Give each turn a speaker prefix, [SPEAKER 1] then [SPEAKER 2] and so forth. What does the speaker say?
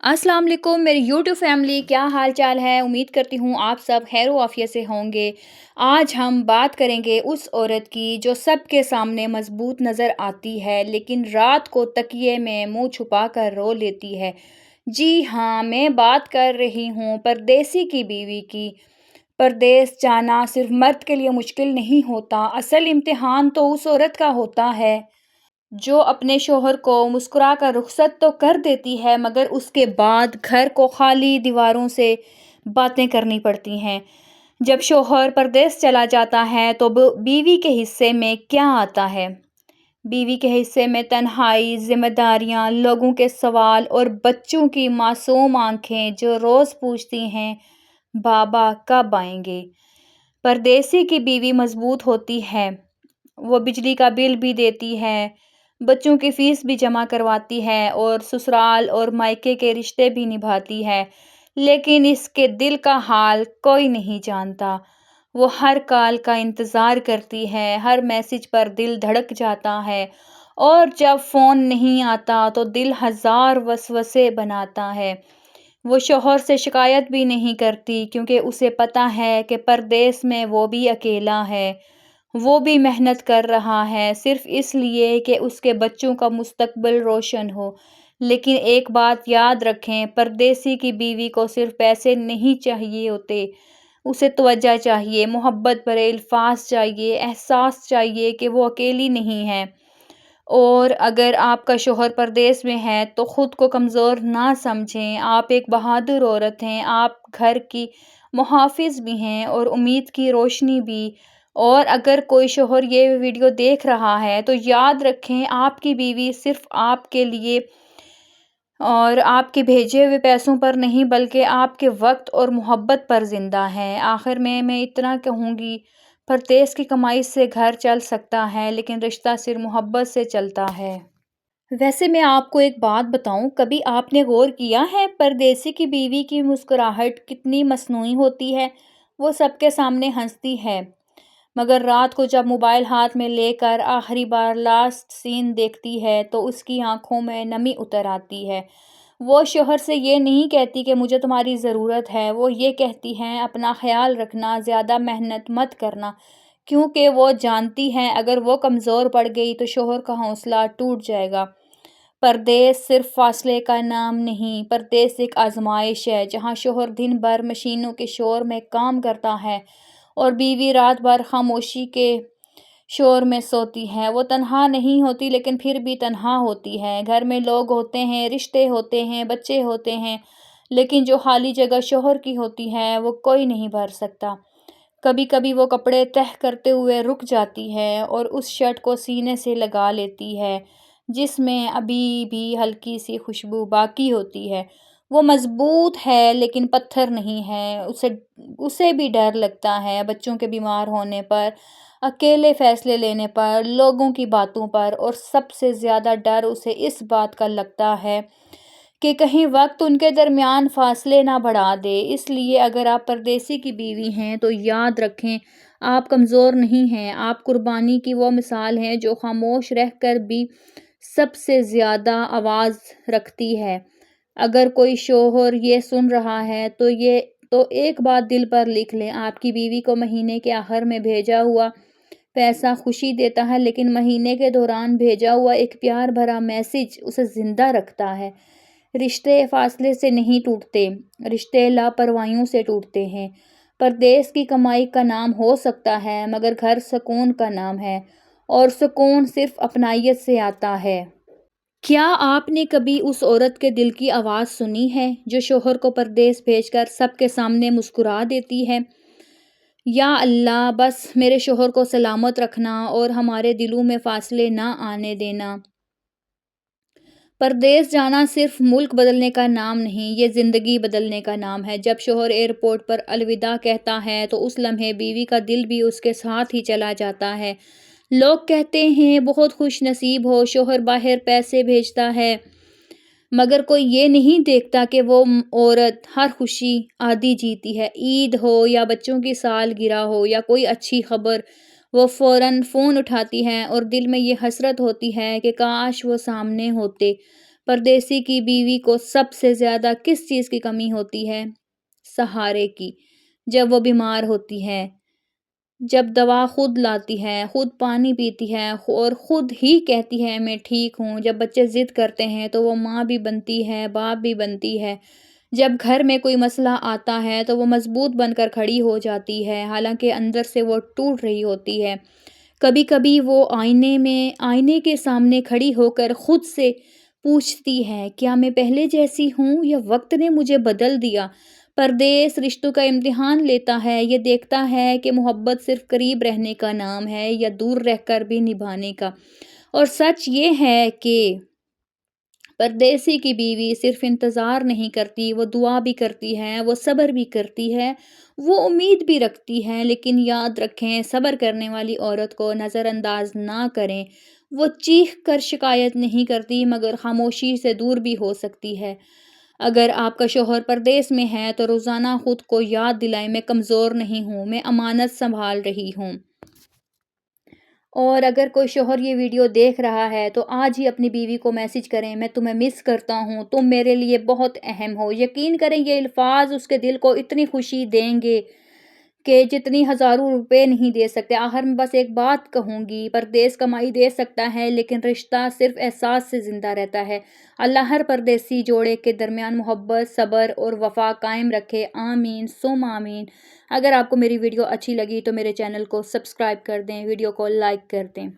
[SPEAKER 1] अस्सलाम वालेकुम मेरी यूट्यूब फैमिली, क्या हाल चाल है। उम्मीद करती हूँ आप सब खैर व आफियत से होंगे। आज हम बात करेंगे उस औरत की जो सबके सामने मजबूत नज़र आती है लेकिन रात को तकिए में मुंह छुपा कर रो लेती है। जी हाँ, मैं बात कर रही हूँ परदेसी की बीवी की। परदेस जाना सिर्फ मर्द के लिए मुश्किल नहीं होता, असल इम्तिहान तो उस औरत का होता है जो अपने शोहर को मुस्कुरा कर रुखसत तो कर देती है मगर उसके बाद घर को खाली दीवारों से बातें करनी पड़ती हैं। जब शोहर परदेस चला जाता है तो बीवी के हिस्से में क्या आता है? बीवी के हिस्से में तन्हाई, जिम्मेदारियां, लोगों के सवाल और बच्चों की मासूम आंखें जो रोज पूछती हैं, बाबा कब आएंगे। परदेसी की बीवी मजबूत होती है। वो बिजली का बिल भी देती है, बच्चों की फीस भी जमा करवाती है और ससुराल और मायके के रिश्ते भी निभाती है। लेकिन इसके दिल का हाल कोई नहीं जानता। वो हर कॉल का इंतज़ार करती है, हर मैसेज पर दिल धड़क जाता है और जब फ़ोन नहीं आता तो दिल हज़ार वसवसे बनाता है। वो शौहर से शिकायत भी नहीं करती क्योंकि उसे पता है कि परदेस में वो भी अकेला है। वो भी मेहनत कर रहा है सिर्फ इसलिए कि उसके बच्चों का मुस्तकबिल रोशन हो। लेकिन एक बात याद रखें, परदेसी की बीवी को सिर्फ पैसे नहीं चाहिए होते, उसे तवज्जो चाहिए, मोहब्बत भरे अल्फाज चाहिए, एहसास चाहिए कि वो अकेली नहीं है। और अगर आपका शौहर परदेस में है तो खुद को कमज़ोर ना समझें। आप एक बहादुर औरत हैं, आप घर की मुहाफ़िज़ भी हैं और उम्मीद की रोशनी भी। और अगर कोई शौहर ये वीडियो देख रहा है तो याद रखें, आपकी बीवी सिर्फ़ आपके लिए और आपके भेजे हुए पैसों पर नहीं बल्कि आपके वक़्त और मोहब्बत पर ज़िंदा है। आखिर में मैं इतना कहूँगी, परदेस की कमाई से घर चल सकता है लेकिन रिश्ता सिर्फ़ मोहब्बत से चलता है। वैसे मैं आपको एक बात बताऊँ, कभी आपने गौर किया है परदेसी की बीवी की मुस्कुराहट कितनी मसनूई होती है? वो सबके सामने हँसती है, मगर रात को जब मोबाइल हाथ में लेकर आखिरी बार लास्ट सीन देखती है तो उसकी आंखों में नमी उतर आती है। वो शौहर से ये नहीं कहती कि मुझे तुम्हारी ज़रूरत है, वो ये कहती हैं अपना ख्याल रखना, ज़्यादा मेहनत मत करना, क्योंकि वो जानती हैं अगर वो कमज़ोर पड़ गई तो शौहर का हौसला टूट जाएगा। परदेस सिर्फ फासले का नाम नहीं, परदेस एक आजमाइश है जहाँ शौहर दिन भर मशीनों के शोर में काम करता है और बीवी रात भर खामोशी के शोर में सोती है। वो तन्हा नहीं होती लेकिन फिर भी तन्हा होती है। घर में लोग होते हैं, रिश्ते होते हैं, बच्चे होते हैं, लेकिन जो खाली जगह शौहर की होती है वो कोई नहीं भर सकता। कभी कभी वो कपड़े तह करते हुए रुक जाती है और उस शर्ट को सीने से लगा लेती है जिसमें अभी भी हल्की सी खुशबू बाकी होती है। वो मजबूत है लेकिन पत्थर नहीं है। उसे उसे भी डर लगता है बच्चों के बीमार होने पर, अकेले फैसले लेने पर, लोगों की बातों पर, और सबसे ज़्यादा डर उसे इस बात का लगता है कि कहीं वक्त उनके दरमियान फासले ना बढ़ा दे। इसलिए अगर आप परदेसी की बीवी हैं तो याद रखें, आप कमज़ोर नहीं हैं, आप कुर्बानी की वो मिसाल हैं जो खामोश रहकर भी सबसे ज़्यादा आवाज़ रखती है। अगर कोई शौहर ये सुन रहा है तो एक बात दिल पर लिख लें, आपकी बीवी को महीने के आखिर में भेजा हुआ पैसा खुशी देता है लेकिन महीने के दौरान भेजा हुआ एक प्यार भरा मैसेज उसे ज़िंदा रखता है। रिश्ते फासले से नहीं टूटते, रिश्ते लापरवाहियों से टूटते हैं। परदेस की कमाई का नाम हो सकता है मगर घर सुकून का नाम है और सुकून सिर्फ अपनाइयत से आता है। क्या आपने कभी उस औरत के दिल की आवाज़ सुनी है जो शौहर को परदेस भेजकर सबके सामने मुस्कुरा देती है, या अल्लाह बस मेरे शौहर को सलामत रखना और हमारे दिलों में फासले ना आने देना। परदेस जाना सिर्फ मुल्क बदलने का नाम नहीं, ये ज़िंदगी बदलने का नाम है। जब शौहर एयरपोर्ट पर अलविदा कहता है तो उस लम्हे बीवी का दिल भी उसके साथ ही चला जाता है। लोग कहते हैं बहुत खुश नसीब हो, शौहर बाहर पैसे भेजता है, मगर कोई ये नहीं देखता कि वो औरत हर खुशी आधी जीती है। ईद हो या बच्चों की सालगिरह हो या कोई अच्छी खबर, वो फ़ौरन फ़ोन उठाती है और दिल में ये हसरत होती है कि काश वो सामने होते। परदेसी की बीवी को सबसे ज़्यादा किस चीज़ की कमी होती है? सहारे की। जब वो बीमार होती है, जब दवा खुद लाती है, खुद पानी पीती है और खुद ही कहती है मैं ठीक हूँ। जब बच्चे ज़िद करते हैं तो वो माँ भी बनती है, बाप भी बनती है। जब घर में कोई मसला आता है तो वो मज़बूत बनकर खड़ी हो जाती है, हालाँकि अंदर से वो टूट रही होती है। कभी-कभी वो आईने के सामने खड़ी होकर खुद से पूछती है, क्या मैं पहले जैसी हूँ या वक़्त ने मुझे बदल दिया? परदेस रिश्तों का इम्तिहान लेता है, ये देखता है कि मोहब्बत सिर्फ़ करीब रहने का नाम है या दूर रहकर भी निभाने का। और सच ये है कि परदेसी की बीवी सिर्फ़ इंतज़ार नहीं करती, वो दुआ भी करती है, वो सब्र भी करती है, वो उम्मीद भी रखती है, लेकिन याद रखें सब्र करने वाली औरत को नज़रअंदाज़ ना करें। वो चीख कर शिकायत नहीं करती मगर खामोशी से दूर भी हो सकती है। अगर आपका शौहर परदेस में है तो रोज़ाना खुद को याद दिलाएँ मैं कमज़ोर नहीं हूँ, मैं अमानत सँभाल रही हूँ। और अगर कोई शौहर ये वीडियो देख रहा है तो आज ही अपनी बीवी को मैसेज करें, मैं तुम्हें मिस करता हूँ, तुम मेरे लिए बहुत अहम हो। यकीन करें ये अल्फाज़ उसके दिल को इतनी खुशी देंगे कि जितनी हज़ारों रुपए नहीं दे सकते। आखिर में बस एक बात कहूँगी, परदेस कमाई दे सकता है लेकिन रिश्ता सिर्फ़ एहसास से ज़िंदा रहता है। अल्लाह हर परदेसी जोड़े के दरमियान मोहब्बत, सब्र और वफ़ा कायम रखे। आमीन सुम आमीन। अगर आपको मेरी वीडियो अच्छी लगी तो मेरे चैनल को सब्सक्राइब कर दें, वीडियो को लाइक कर दें।